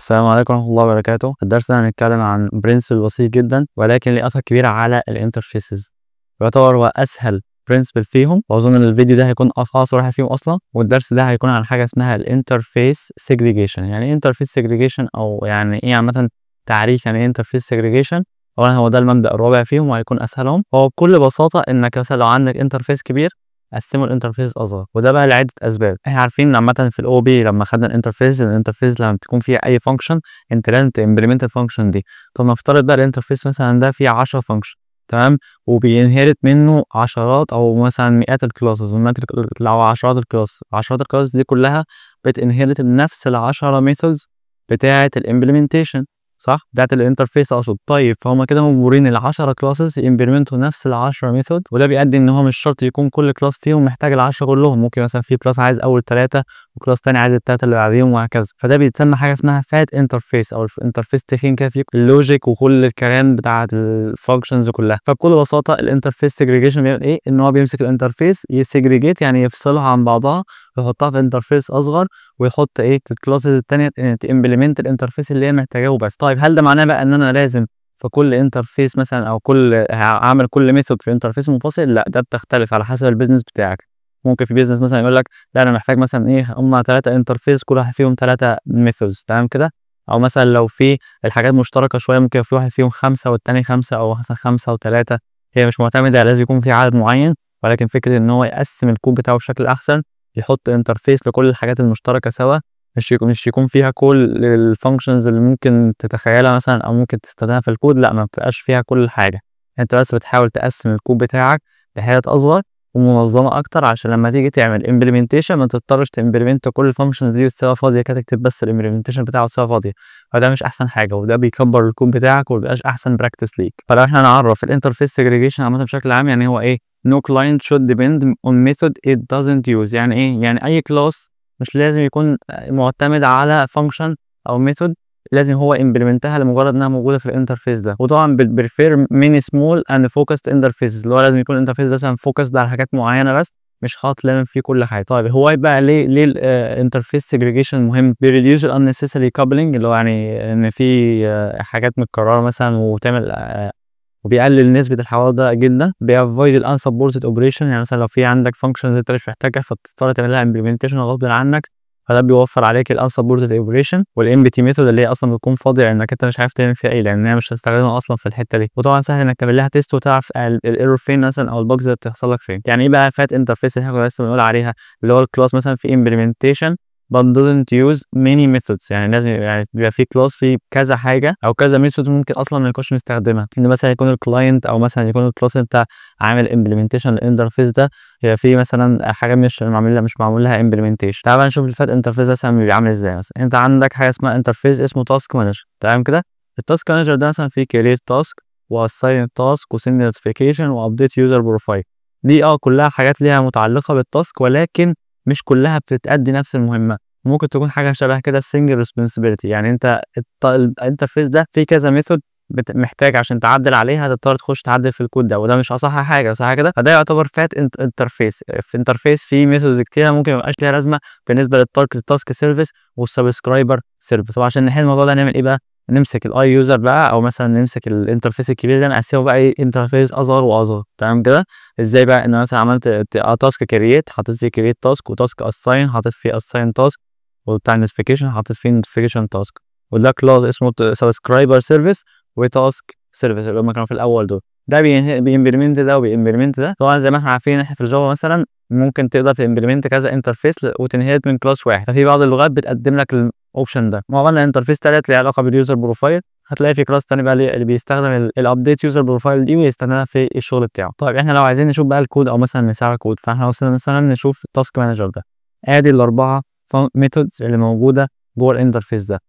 السلام عليكم ورحمة الله وبركاته. في الدرس ده هنتكلم عن برنسبل بسيط جدا ولكن ليه أثر كبير على الانترفيسز. يعتبر هو أسهل برنسبل فيهم، وأظن إن الفيديو ده هيكون أخص واحد فيهم أصلا. والدرس ده هيكون عن حاجة اسمها الانترفيس سيجريجيشن. يعني إيه انترفيس سيجريجيشن، أو يعني إيه عامة تعريف يعني إيه انترفيس سيجريجيشن؟ أولا هو ده المبدأ الرابع فيهم وهيكون أسهلهم. هو بكل بساطة إنك مثلا لو عندك انترفيس كبير قسمه الانترفيس اصغر، وده بقى لعده اسباب. احنا عارفين عامه في الاو بي لما خدنا الانترفيس لما تكون فيها اي فانكشن انت لازم تمبلمنت الفانكشن دي. طب نفترض بقى الانترفيس مثلا ده فيه 10 فانكشن، تمام، وبينهرت منه عشرات او مثلا مئات الكلاسز، او عشرات الكلاس دي كلها بتنهرت بنفس ال10 ميثودز بتاعه الامبلمنتيشن، صح؟ بتاعت الانترفيس اقصد. طيب فهم كده مجبورين ال10 كلاسز يمبلمنتوا نفس ال10 ميثود، وده بيؤدي ان هو مش شرط يكون كل كلاس فيهم محتاج ال10 كلهم. ممكن مثلا في كلاس عايز اول 3 وكلاس تاني عايز ال3 اللي بعديهم وهكذا. فده بيتسمى حاجه اسمها فات انترفيس، او الانترفيس تخين كده فيه اللوجيك وكل الكلام بتاعت الفانكشنز كلها. فبكل بساطه الانترفيس سيجريجيشن بيعمل ايه؟ ان هو بيمسك الانترفيس يسيجريجيت، يعني يفصلها عن بعضها ويحطها في انترفيس اصغر، ويحط ايه الكلاسز التانية تمبلمنت الانترفيس اللي هي محتاجاه بس. طيب هل ده معناه بقى ان انا لازم في كل انترفيس مثلا او اعمل كل ميثود في انترفيس منفصل؟ لا، ده بتختلف على حسب البيزنس بتاعك. ممكن في بيزنس مثلا يقول لك لا انا محتاج مثلا ايه هم 3 انترفيس كل واحد فيهم 3 ميثودز، تمام كده. او مثلا لو في الحاجات مشتركه شويه ممكن في واحد فيهم 5 والتاني 5، او مثلا 5 و3. هي مش معتمده لازم يكون في عدد معين، ولكن فكره ان هو يقسم الكود بتاعه بشكل احسن، يحط انترفيس لكل الحاجات المشتركه سوا، مش يكون فيها كل الفانكشنز اللي ممكن تتخيلها مثلا او ممكن تستخدمها في الكود. لا، ما بتبقاش فيها كل حاجه. انت بس بتحاول تقسم الكود بتاعك لحاجات اصغر ومنظمه اكتر، عشان لما تيجي تعمل امبلمنتيشن ما تضطرش تمبلمنت كل الفانكشنز دي وتسيبها فاضيه كده، تكتب بس الامبلمنتيشن بتاعه وتسيبها فاضيه. فده مش احسن حاجه، وده بيكبر الكود بتاعك ومبيبقاش احسن براكتس ليك. فلو احنا نعرف الانترفيس سيجريجيشن عامه بشكل عام، يعني هو ايه؟ No client should depend on method it doesn't use. يعني ايه؟ يعني اي كلاس مش لازم يكون معتمد على فانكشن او ميثود لازم هو امبلمنتها لمجرد انها موجوده في الانترفيس ده. وطبعا بالبريفير ميني سمول اند فوكسد انترفيس، اللي هو لازم يكون الانترفيس مثلا فوكسد على حاجات معينه بس، مش حاطط لازم فيه كل حاجه. طيب هو بقى ليه الانترفيس سيجريجيشن مهم؟ بيريديوس unnecessary coupling، اللي هو يعني ان في حاجات متكرره مثلا وتعمل وبيقلل نسبة الحوار ده جدا. بيأفويد ال unsupported operation، يعني مثلا لو في عندك functions انت مش محتاجها فتضطر تعمل لها implementation غصب عنك، فده بيوفر عليك ال unsupported operation والempty method اللي هي اصلا بتكون فاضيه لانك انت مش عارف تعمل فيها ايه، لان هي مش هتستخدمها اصلا في الحته دي. وطبعا سهل انك تعمل لها تيست وتعرف الايرور فين مثلا او الباجز اللي بتحصل لك فين. يعني ايه بقى فات انترفيس اللي احنا لسه بنقول عليها؟ اللي هو الكلاس مثلا في implementation but doesn't use many methods. يعني لازم يعني بيبقى في كلاس فيه كذا حاجه او كذا ميثود ممكن اصلا ما يكونش مستخدمها. ان مثلا يكون الكلاينت او مثلا يكون الكلاس انت عامل امبلمنتيشن للانترفيس ده يبقى في مثلا حاجه مش معمول لها امبلمنتيشن. تعال نشوف الفات انترفيس مثلا بيبقى عامل ازاي. مثلا انت عندك حاجه اسمها انترفيس اسمه تاسك مانجر، تمام كده. التاسك مانجر ده مثلا فيه كريت تاسك واساين تاسك وسند نوتيفيكيشن وابديت يوزر بروفايل. دي كلها حاجات ليها متعلقه بالتاسك، ولكن مش كلها بتأدي نفس المهمه. ممكن تكون حاجه شبه كده سنجل ريسبونسبيلتي، يعني انت الانترفيس ده في كذا ميثود محتاج عشان تعدل عليها تضطر تخش تعدل في الكود ده، وده مش اصح حاجه، صح كده؟ فده يعتبر فات انترفيس. في انترفيس فيه ميثودز كتيره ممكن ما يبقاش ليها لازمه بالنسبه للتاسك سيرفيس والسبسكرايبر سيرفيس. وعشان نحل الموضوع ده نعمل ايه بقى؟ نمسك الاي يوزر بقى، او مثلا نمسك الانترفيس الكبير ده نقسمه بقى ايه انترفيس اصغر واصغر، تمام كده. ازاي بقى؟ ان مثلا عملت تاسك كرييت حطيت فيه كرييت تاسك، وتاسك اساين حطيت فيه اساين تاسك، وبتاع النوتيفيكيشن حطيت فيه نوتيفيكيشن تاسك، وده كلاس اسمه سبسكرايبر سيرفيس وتاسك سيرفيس اللي هم كانوا في الاول دول. ده بيمبلمنت ده وبيمبلمنت ده. طبعا زي ما احنا عارفين احنا في الجافا مثلا ممكن تقدر تمبلمنت كذا انترفيس وتنهيت من كلاس واحد، ففي بعض اللغات بتقدم لك الاوبشن ده. ما عملنا انترفيس تالت ليه علاقه باليوزر بروفايل، هتلاقي في كلاس تاني بقى اللي بيستخدم الابديت يوزر بروفايل دي ويستخدمها في الشغل بتاعه. طيب احنا لو عايزين نشوف بقى الكود او مثلا نساع الكود، فاحنا مثلا نشوف التاسك مانجر ده. ادي الاربعه ميثودز اللي موجوده جوه الانترفيس ده.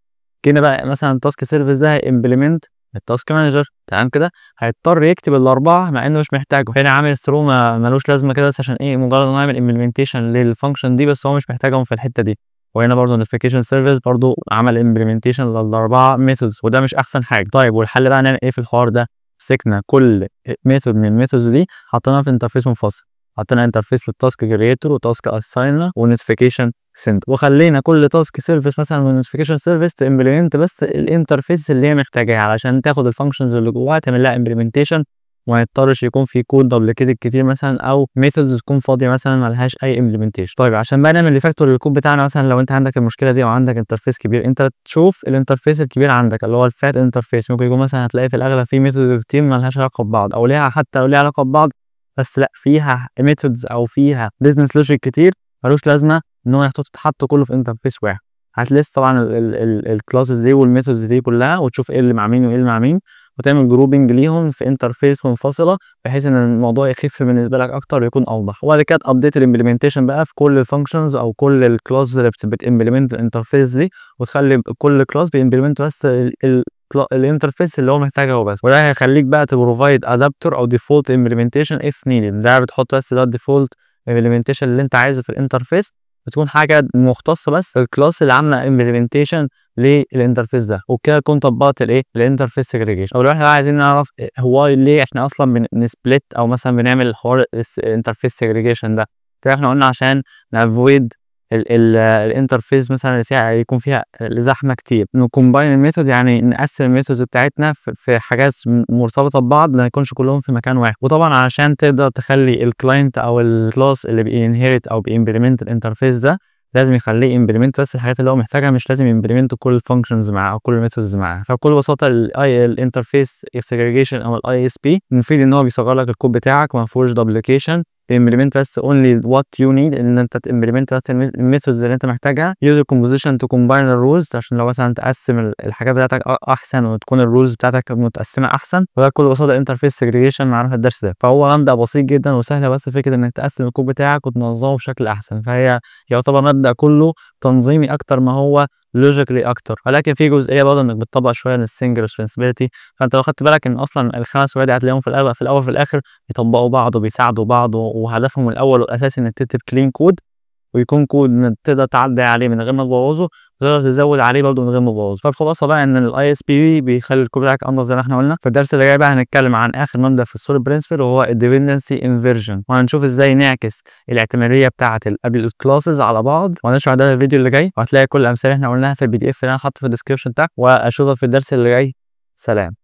كده بقى مثلا التاسك سيرفيس ده هيمبلمنت التاسك مانجر، تمام كده. هيضطر يكتب الاربعه مع انه مش محتاجه. هنا عامل ثرو ملوش لازمه كده بس عشان ايه؟ مجرد انه يعمل امبلمنتيشن للفانكشن دي، بس هو مش محتاجهم في الحته دي. وهنا برضه نوتيفيكيشن سيرفيس برضه عمل امبلمنتيشن للاربعه ميثودز، وده مش احسن حاجه. طيب والحل بقى نعمل ايه في الحوار ده؟ مسكنا كل ميثود من الميثودز دي حطيناها في انترفيس منفصل. حطينا انترفيس للتاسك كريتور وتاسك اساينر ونوتيفيكيشن سنتر، وخلينا كل تاسك سيرفيس مثلا ونوتيفيكيشن سيرفيس تمبلمنت بس الانترفيس اللي هي محتاجاها علشان تاخد الفانكشنز اللي جواها تعمل لها امبلمنتيشن، وما يضطرش يكون في كود دوبليكيتد كتير مثلا او ميثودز تكون فاضيه مثلا ما لهاش اي امبلمنتيشن. طيب عشان بقى نعمل ريفاكتور للكود بتاعنا، مثلا لو انت عندك المشكله دي او عندك انترفيس كبير، انت تشوف الانترفيس الكبير عندك اللي هو الفات انترفيس، ممكن يكون مثلا هتلاقي في الاغلب في ميثود كتير ما لهاش علاقه ببعض او ليها حتى لو ليها علاقه ببعض بس لا فيها ميثودز او فيها بزنس لوجيك كتير ملوش لازمه ان هو يتحط كله في انترفيس واحد. هتلست طبعا الكلاسز دي والميثودز دي كلها وتشوف ايه اللي مع مين وايه اللي مع مين، وتعمل جروبنج ليهم في انترفيس منفصله بحيث ان الموضوع يخف بالنسبه لك اكتر ويكون اوضح. وبعد كده ابديت الامبلمنتيشن بقى في كل الفانكشنز او كل الكلاس اللي بتمبلمنت الانترفيس دي، وتخلي كل كلاس بيمبلمنت بس الانترفيس اللي هو محتاجه هو بس، وده هيخليك بقى تبروفايد ادابتور او ديفولت امبلمنتيشن اف نيدد. ده بتحط بس ده الديفولت امبلمنتيشن اللي انت عايزه في الانترفيس، بتكون حاجه مختصه بس الكلاس اللي عامله امبلمنتيشن للانترفيس ده، وكده تكون طبقت الايه الانترفيس سيجريجيشن. او لو احنا عايزين نعرف هو ليه احنا اصلا بنسبلت او مثلا بنعمل الحوار الانترفيس سيجريجيشن ده، احنا قلنا عشان نافويد الانترفيس مثلا اللي فيها يكون فيها زحمه كتير، نكومباين الميثود يعني نقسم الميثودز بتاعتنا في حاجات مرتبطه ببعض ما يكونش كلهم في مكان واحد. وطبعا عشان تقدر تخلي الكلاينت او الكلاس اللي بينهرت او بيمبلمنت الانترفيس ده لازم يخليه امبلمنت بس الحاجات اللي هو محتاجها، مش لازم امبلمنت كل الفانكشنز معاه او كل الميثودز معاه. فبكل بساطه الانترفيس سيجريجيشن او الاي اس بي مفيد ان هو بيصغر لك الكود بتاعك وما فيهوش دوبليكيشن، امبلمنت بس اونلي وات يو نيد، ان انت تمبلمنت بس الميثودز اللي انت محتاجها. يوزر كومبوزيشن تو كومباين الرولز عشان لو مثلا تقسم الحاجات بتاعتك احسن وتكون الرولز بتاعتك متقسمه احسن. وده بكل بساطه انترفيس سيجريجيشن معانا في الدرس ده. فهو مبدا بسيط جدا وسهله، بس فكره انك تقسم الكود بتاعك وتنظمه بشكل احسن، فهي يعتبر مبدا كله تنظيمي اكتر ما هو لوجيكلي اكتر. ولكن في جزئيه برضه انك بتطبق شويه من السنجل ريسبونسبيلتي، فانت لو خدت بالك ان اصلا الخمس ورقات هتلاقيهم في الاول في الاخر بيطبقوا بعض وبيساعدوا بعض، وهدفهم الاول والاساسي انك تكتب كلين كود ويكون كود انك تقدر تعدي عليه من غير ما تبوظه وتقدر تزود عليه برضه من غير ما تبوظه. فالخلاصه بقى ان الاي اس بي بيخلي الكود بتاعك انضف زي ما احنا قلنا. في الدرس اللي جاي بقى هنتكلم عن اخر مبدا في السوليد برنسبل وهو الديبندنسي انفيرجن، وهنشوف ازاي نعكس الاعتماديه بتاعه الكلاسز على بعض، وهنشرح ده في الفيديو اللي جاي، وهتلاقي كل الامثله اللي احنا قلناها في الPDF اللي انا حاطه في الديسكربشن تحت. واشوفك في الدرس اللي جاي. سلام.